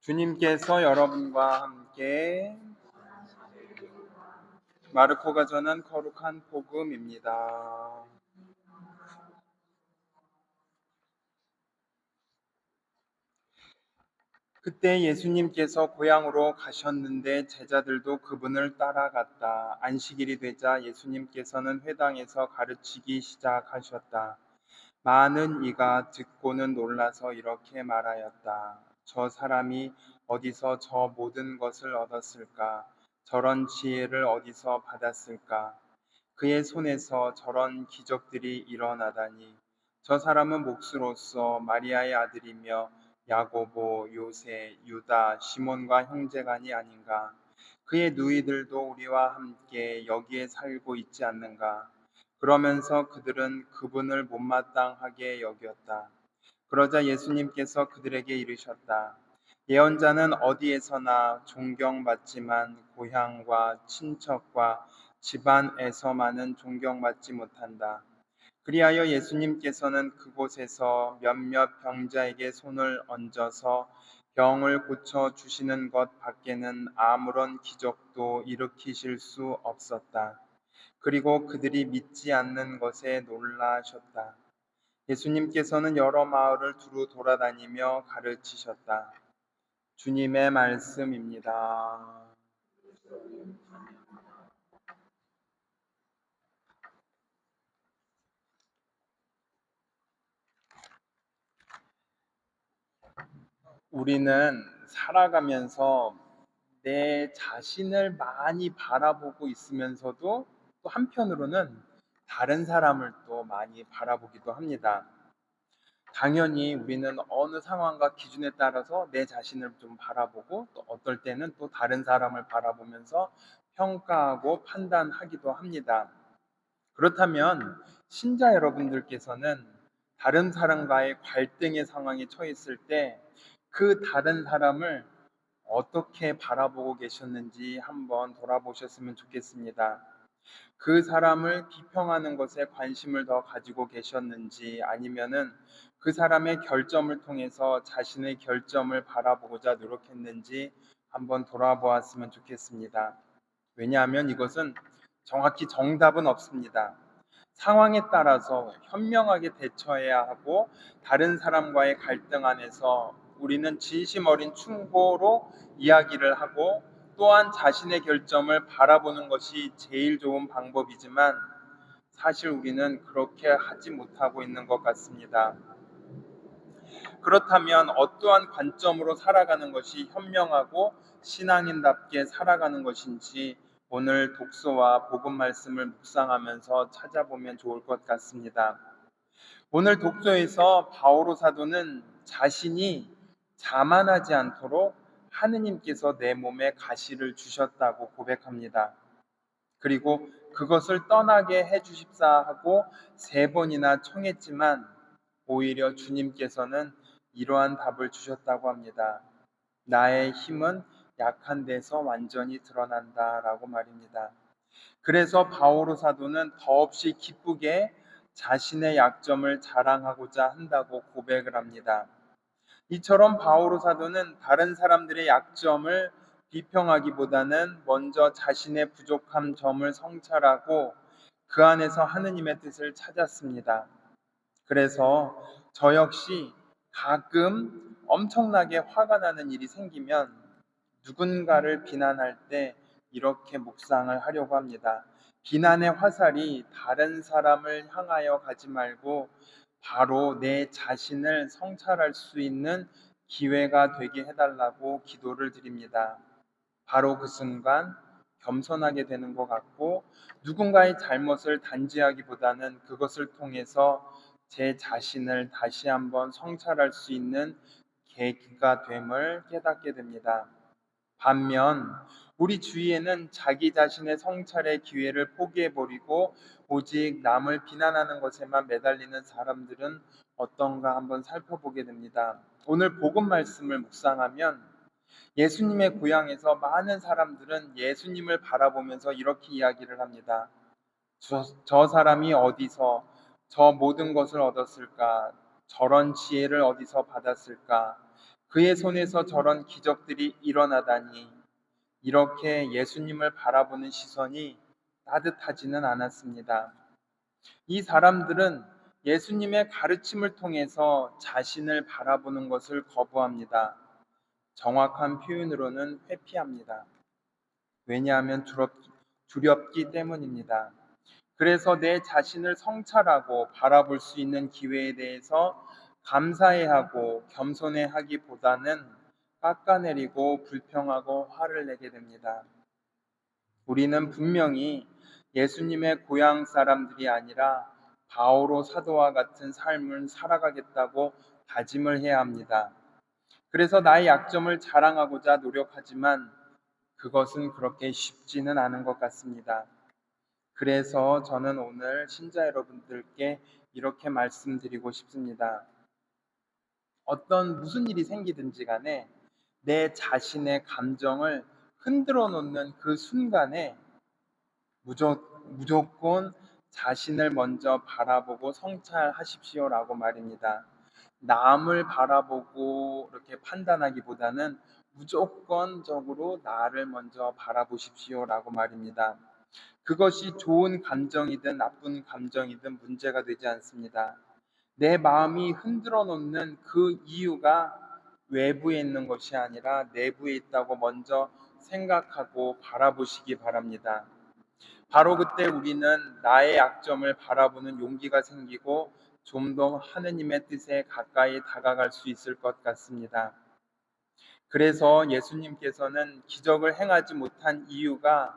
주님께서 여러분과 함께 마르코가 전한 거룩한 복음입니다. 그때 예수님께서 고향으로 가셨는데 제자들도 그분을 따라갔다. 안식일이 되자 예수님께서는 회당에서 가르치기 시작하셨다. 많은 이가 듣고는 놀라서 이렇게 말하였다. 저 사람이 어디서 저 모든 것을 얻었을까? 저런 지혜를 어디서 받았을까? 그의 손에서 저런 기적들이 일어나다니. 저 사람은 몫으로서 마리아의 아들이며 야고보, 요세, 유다, 시몬과 형제간이 아닌가? 그의 누이들도 우리와 함께 여기에 살고 있지 않는가? 그러면서 그들은 그분을 못마땅하게 여겼다. 그러자 예수님께서 그들에게 이르셨다. 예언자는 어디에서나 존경받지만 고향과 친척과 집안에서만은 존경받지 못한다. 그리하여 예수님께서는 그곳에서 몇몇 병자에게 손을 얹어서 병을 고쳐 주시는 것 밖에는 아무런 기적도 일으키실 수 없었다. 그리고 그들이 믿지 않는 것에 놀라셨다. 예수님께서는 여러 마을을 두루 돌아다니며 가르치셨다. 주님의 말씀입니다. 우리는 살아가면서 내 자신을 많이 바라보고 있으면서도 또 한편으로는 다른 사람을 또 많이 바라보기도 합니다. 당연히 우리는 어느 상황과 기준에 따라서 내 자신을 좀 바라보고 또 어떨 때는 또 다른 사람을 바라보면서 평가하고 판단하기도 합니다. 그렇다면 신자 여러분들께서는 다른 사람과의 갈등의 상황에 처했을 때 그 다른 사람을 어떻게 바라보고 계셨는지 한번 돌아보셨으면 좋겠습니다. 그 사람을 비평하는 것에 관심을 더 가지고 계셨는지 아니면은 그 사람의 결점을 통해서 자신의 결점을 바라보고자 노력했는지 한번 돌아보았으면 좋겠습니다. 왜냐하면 이것은 정확히 정답은 없습니다. 상황에 따라서 현명하게 대처해야 하고 다른 사람과의 갈등 안에서 우리는 진심 어린 충고로 이야기를 하고 또한 자신의 결점을 바라보는 것이 제일 좋은 방법이지만 사실 우리는 그렇게 하지 못하고 있는 것 같습니다. 그렇다면 어떠한 관점으로 살아가는 것이 현명하고 신앙인답게 살아가는 것인지 오늘 독서와 복음 말씀을 묵상하면서 찾아보면 좋을 것 같습니다. 오늘 독서에서 바오로 사도는 자신이 자만하지 않도록 하느님께서 내 몸에 가시를 주셨다고 고백합니다. 그리고 그것을 떠나게 해주십사 하고 3번이나 청했지만 오히려 주님께서는 이러한 답을 주셨다고 합니다. 나의 힘은 약한 데서 완전히 드러난다 라고 말입니다. 그래서 바오로 사도는 더없이 기쁘게 자신의 약점을 자랑하고자 한다고 고백을 합니다. 이처럼 바오로 사도는 다른 사람들의 약점을 비평하기보다는 먼저 자신의 부족한 점을 성찰하고 그 안에서 하느님의 뜻을 찾았습니다. 그래서 저 역시 가끔 엄청나게 화가 나는 일이 생기면 누군가를 비난할 때 이렇게 묵상을 하려고 합니다. 비난의 화살이 다른 사람을 향하여 가지 말고 바로 내 자신을 성찰할 수 있는 기회가 되게 해달라고 기도를 드립니다. 바로 그 순간 겸손하게 되는 것 같고 누군가의 잘못을 단지하기보다는 그것을 통해서 제 자신을 다시 한번 성찰할 수 있는 계기가 됨을 깨닫게 됩니다. 반면 우리 주위에는 자기 자신의 성찰의 기회를 포기해버리고 오직 남을 비난하는 것에만 매달리는 사람들은 어떤가 한번 살펴보게 됩니다. 오늘 복음 말씀을 묵상하면 예수님의 고향에서 많은 사람들은 예수님을 바라보면서 이렇게 이야기를 합니다. 저 사람이 어디서 저 모든 것을 얻었을까? 저런 지혜를 어디서 받았을까? 그의 손에서 저런 기적들이 일어나다니, 이렇게 예수님을 바라보는 시선이 따뜻하지는 않았습니다. 이 사람들은 예수님의 가르침을 통해서 자신을 바라보는 것을 거부합니다. 정확한 표현으로는 회피합니다. 왜냐하면 두렵기 때문입니다. 그래서 내 자신을 성찰하고 바라볼 수 있는 기회에 대해서 감사해하고 겸손해하기보다는 깎아내리고 불평하고 화를 내게 됩니다. 우리는 분명히 예수님의 고향 사람들이 아니라 바오로 사도와 같은 삶을 살아가겠다고 다짐을 해야 합니다. 그래서 나의 약점을 자랑하고자 노력하지만 그것은 그렇게 쉽지는 않은 것 같습니다. 그래서 저는 오늘 신자 여러분들께 이렇게 말씀드리고 싶습니다. 무슨 일이 생기든지 간에 내 자신의 감정을 흔들어 놓는 그 순간에 무조건 자신을 먼저 바라보고 성찰하십시오라고 말입니다. 남을 바라보고 이렇게 판단하기보다는 무조건적으로 나를 먼저 바라보십시오라고 말입니다. 그것이 좋은 감정이든 나쁜 감정이든 문제가 되지 않습니다. 내 마음이 흔들어 놓는 그 이유가 외부에 있는 것이 아니라 내부에 있다고 먼저 생각하고 바라보시기 바랍니다. 바로 그때 우리는 나의 약점을 바라보는 용기가 생기고 좀 더 하느님의 뜻에 가까이 다가갈 수 있을 것 같습니다. 그래서 예수님께서는 기적을 행하지 못한 이유가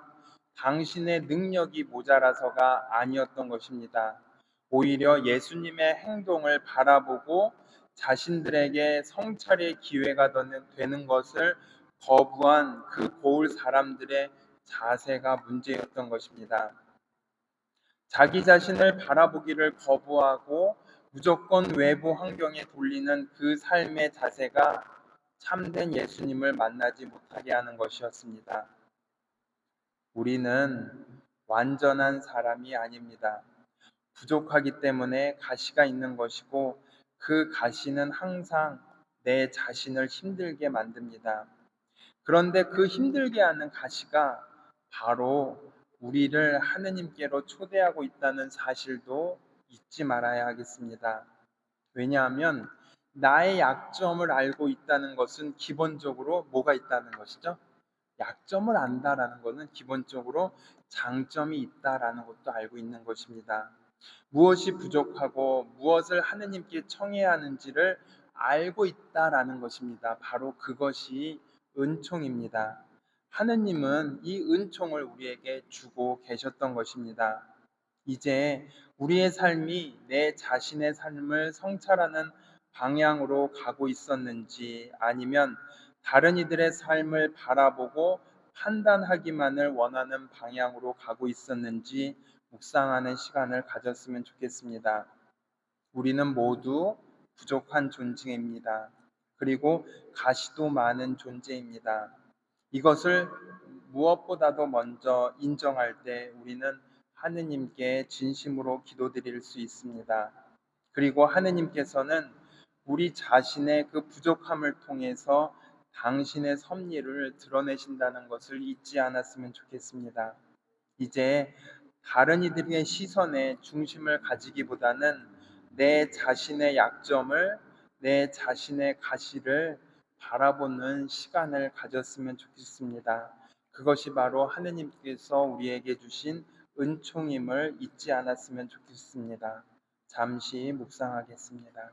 당신의 능력이 모자라서가 아니었던 것입니다. 오히려 예수님의 행동을 바라보고 자신들에게 성찰의 기회가 되는 것을 거부한 그 고을 사람들의 자세가 문제였던 것입니다. 자기 자신을 바라보기를 거부하고 무조건 외부 환경에 돌리는 그 삶의 자세가 참된 예수님을 만나지 못하게 하는 것이었습니다. 우리는 완전한 사람이 아닙니다. 부족하기 때문에 가시가 있는 것이고 그 가시는 항상 내 자신을 힘들게 만듭니다. 그런데 그 힘들게 하는 가시가 바로 우리를 하느님께로 초대하고 있다는 사실도 잊지 말아야 하겠습니다. 왜냐하면 나의 약점을 알고 있다는 것은 기본적으로 뭐가 있다는 것이죠? 약점을 안다라는 것은 기본적으로 장점이 있다라는 것도 알고 있는 것입니다. 무엇이 부족하고 무엇을 하느님께 청해야 하는지를 알고 있다라는 것입니다. 바로 그것이 은총입니다. 하느님은 이 은총을 우리에게 주고 계셨던 것입니다. 이제 우리의 삶이 내 자신의 삶을 성찰하는 방향으로 가고 있었는지 아니면 다른 이들의 삶을 바라보고 판단하기만을 원하는 방향으로 가고 있었는지 묵상하는 시간을 가졌으면 좋겠습니다. 우리는 모두 부족한 존재입니다. 그리고 가시도 많은 존재입니다. 이것을 무엇보다도 먼저 인정할 때 우리는 하느님께 진심으로 기도드릴 수 있습니다. 그리고 하느님께서는 우리 자신의 그 부족함을 통해서 당신의 섭리를 드러내신다는 것을 잊지 않았으면 좋겠습니다. 이제 다른 이들의 시선에 중심을 가지기보다는 내 자신의 약점을, 내 자신의 가시를 바라보는 시간을 가졌으면 좋겠습니다. 그것이 바로 하느님께서 우리에게 주신 은총임을 잊지 않았으면 좋겠습니다. 잠시 묵상하겠습니다.